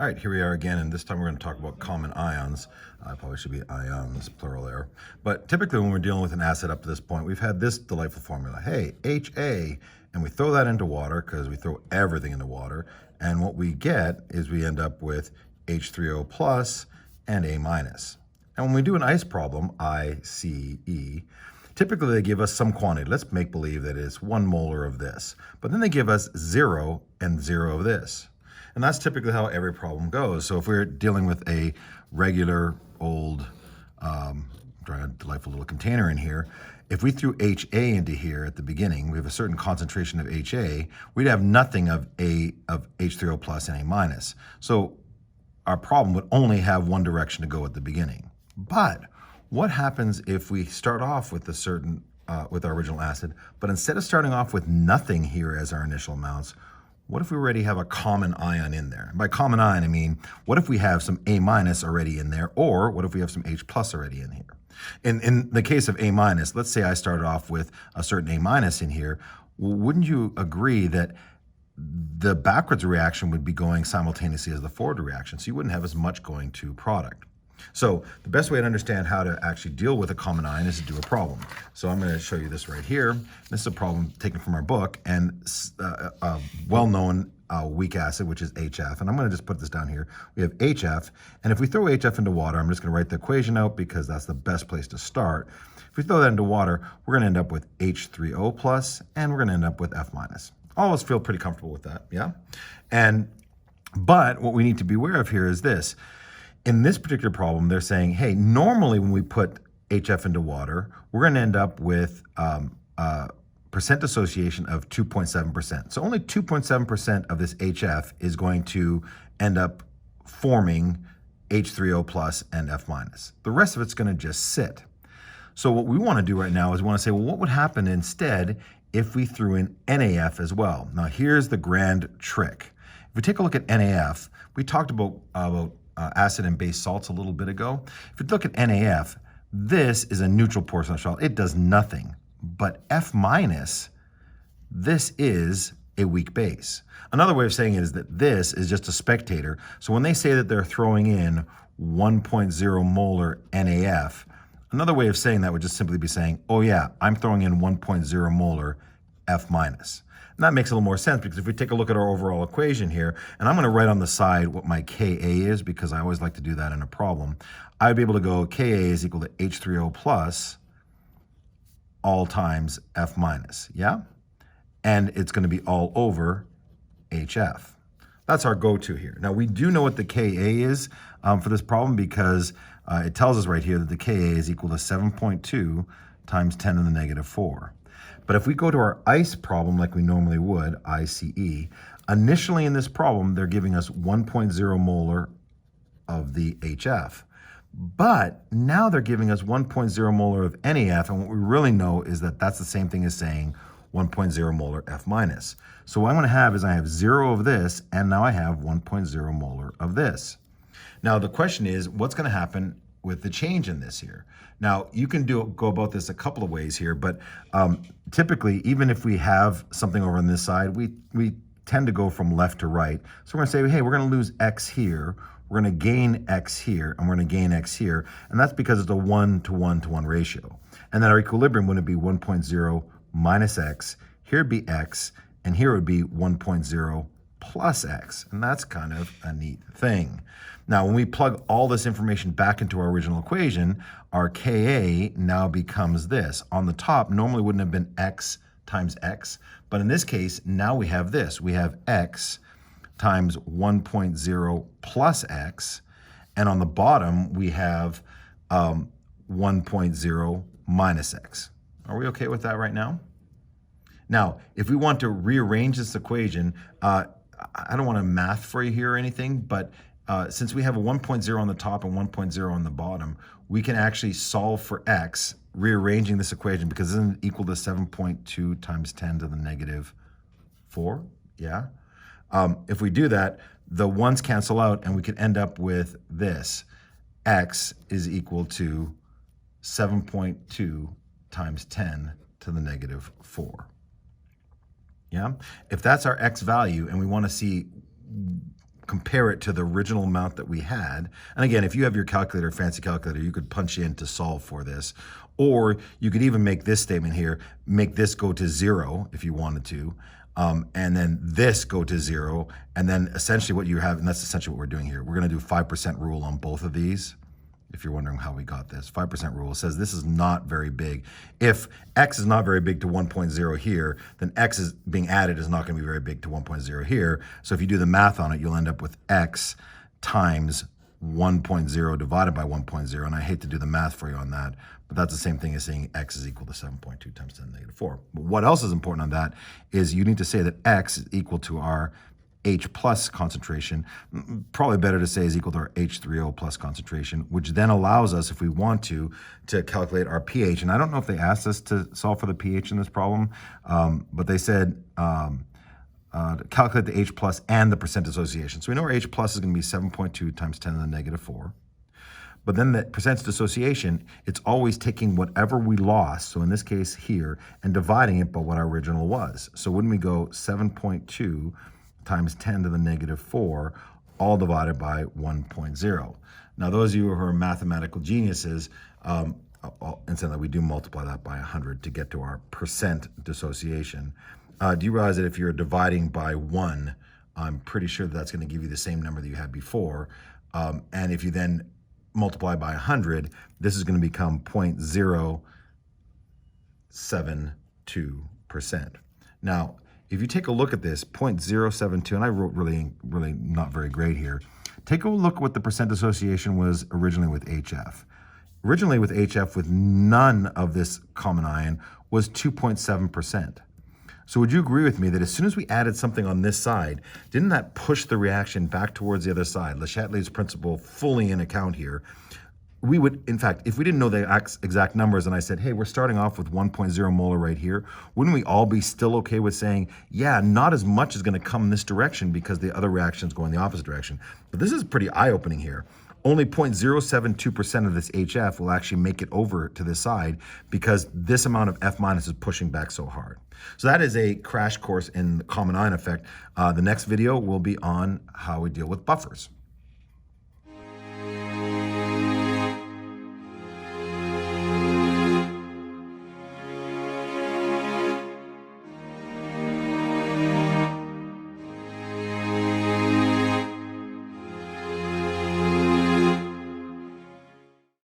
All right, here we are again, and this time we're going to talk about common ions. Probably should be ions, plural there. But typically when we're dealing with an acid up to this point, we've had this delightful formula. Hey, HA, and we throw that into water because we throw everything into water. And what we get is we end up with H3O plus and A minus. And when we do an ice problem, ICE, typically they give us some quantity. Let's make believe that it's 1 molar of this. But then they give us 0 and 0 of this. And that's typically how every problem goes. So if we're dealing with a regular old, drawing a delightful little container in here, if we threw HA into here at the beginning, we have a certain concentration of HA, we'd have nothing of H3O plus and A minus. So our problem would only have one direction to go at the beginning. But what happens if we start off with a certain, with our original acid, but instead of starting off with nothing here as our initial amounts, what if we already have a common ion in there? And by common ion, I mean, what if we have some A minus already in there, or what if we have some H plus already in here? In the case of A minus, let's say I started off with a certain A minus in here, wouldn't you agree that the backwards reaction would be going simultaneously as the forward reaction, so you wouldn't have as much going to product? So the best way to understand how to actually deal with a common ion is to do a problem. So I'm going to show you this right here. This is a problem taken from our book, and a well-known weak acid, which is HF. And I'm going to just put this down here. We have HF, and if we throw HF into water, I'm just going to write the equation out because that's the best place to start. If we throw that into water, we're going to end up with H3O plus, and we're going to end up with F minus. All of us feel pretty comfortable with that, yeah? But what we need to be aware of here is this. In this particular problem, they're saying, hey, normally when we put HF into water, we're going to end up with percent dissociation of 2.7%. So only 2.7% of this HF is going to end up forming H3O plus and F minus. The rest of it's going to just sit. So what we want to do right now is we want to say, well, what would happen instead if we threw in NaF as well? Now, here's the grand trick. If we take a look at NaF, we talked about acid and base salts a little bit ago. If you look at NaF, this is a neutral portion of the salt. It does nothing. But F minus, this is a weak base. Another way of saying it is that this is just a spectator. So when they say that they're throwing in 1.0 molar NaF, another way of saying that would just simply be saying, oh yeah, I'm throwing in 1.0 molar F minus. And that makes a little more sense because if we take a look at our overall equation here, and I'm going to write on the side what my Ka is because I always like to do that in a problem, I would be able to go Ka is equal to H3O plus all times F minus, yeah? And it's going to be all over HF. That's our go-to here. Now, we do know what the Ka is for this problem because it tells us right here that the Ka is equal to 7.2 times 10 to the negative 4. But if we go to our ICE problem like we normally would, ICE, initially in this problem, they're giving us 1.0 molar of the HF. But now they're giving us 1.0 molar of NaF, and what we really know is that that's the same thing as saying 1.0 molar F minus. So what I'm going to have is I have 0 of this, and now I have 1.0 molar of this. Now the question is, what's going to happen with the change in this here? Now, you can go about this a couple of ways here, but typically, even if we have something over on this side, we tend to go from left to right. So we're going to say, hey, we're going to lose X here, we're going to gain X here, and we're going to gain X here, and that's because it's a 1-to-1-to-1 ratio. And then our equilibrium wouldn't be 1.0 minus X, here would be X, and here would be 1.0 plus X, and that's kind of a neat thing. Now, when we plug all this information back into our original equation, our Ka now becomes this. On the top, normally wouldn't have been X times X, but in this case, now we have this. We have X times 1.0 plus X, and on the bottom, we have 1.0 minus X. Are we okay with that right now? Now, if we want to rearrange this equation, I don't want to math for you here or anything, but since we have a 1.0 on the top and 1.0 on the bottom, we can actually solve for X, rearranging this equation because isn't it equal to 7.2 times 10 to the negative 4? Yeah. If we do that, the ones cancel out and we can end up with this. X is equal to 7.2 times 10 to the negative 4. Yeah. If that's our X value and we want to see compare it to the original amount that we had. And again, if you have your calculator, fancy calculator, you could punch in to solve for this. Or you could even make this statement here, make this go to 0 if you wanted to. And then this go to 0. And then essentially what you have, and that's essentially what we're doing here. We're going to do 5% rule on both of these. If you're wondering how we got this, 5% rule says this is not very big. If x is not very big to 1.0 here, then x is being added is not going to be very big to 1.0 here. So if you do the math on it, you'll end up with x times 1.0 divided by 1.0. And I hate to do the math for you on that, but that's the same thing as saying x is equal to 7.2 times 10 to the negative 4. But what else is important on that is you need to say that x is equal to our H plus concentration, probably better to say is equal to our H3O plus concentration, which then allows us, if we want to calculate our pH. And I don't know if they asked us to solve for the pH in this problem, but they said to calculate the H plus and the percent dissociation. So we know our H plus is going to be 7.2 times 10 to the negative 4. But then the percent dissociation, it's always taking whatever we lost, so in this case here, and dividing it by what our original was. So when we go 7.2 times 10 to the negative 4, all divided by 1.0. Now, those of you who are mathematical geniuses, incidentally, we do multiply that by 100 to get to our percent dissociation. Do you realize that if you're dividing by 1, I'm pretty sure that's going to give you the same number that you had before. And if you then multiply by 100, this is going to become 0.072%. Now, if you take a look at this, 0.072, and I wrote really not very great here. Take a look what the percent dissociation was originally with HF. Originally with HF with none of this common ion was 2.7%. So would you agree with me that as soon as we added something on this side, didn't that push the reaction back towards the other side? Le Chatelier's principle fully in account here. We would, in fact, if we didn't know the exact numbers and I said, hey, we're starting off with 1.0 molar right here, wouldn't we all be still okay with saying, yeah, not as much is going to come this direction because the other reactions go in the opposite direction? But this is pretty eye-opening here. Only 0.072% of this HF will actually make it over to this side because this amount of F minus is pushing back so hard. So that is a crash course in the common ion effect. The next video will be on how we deal with buffers.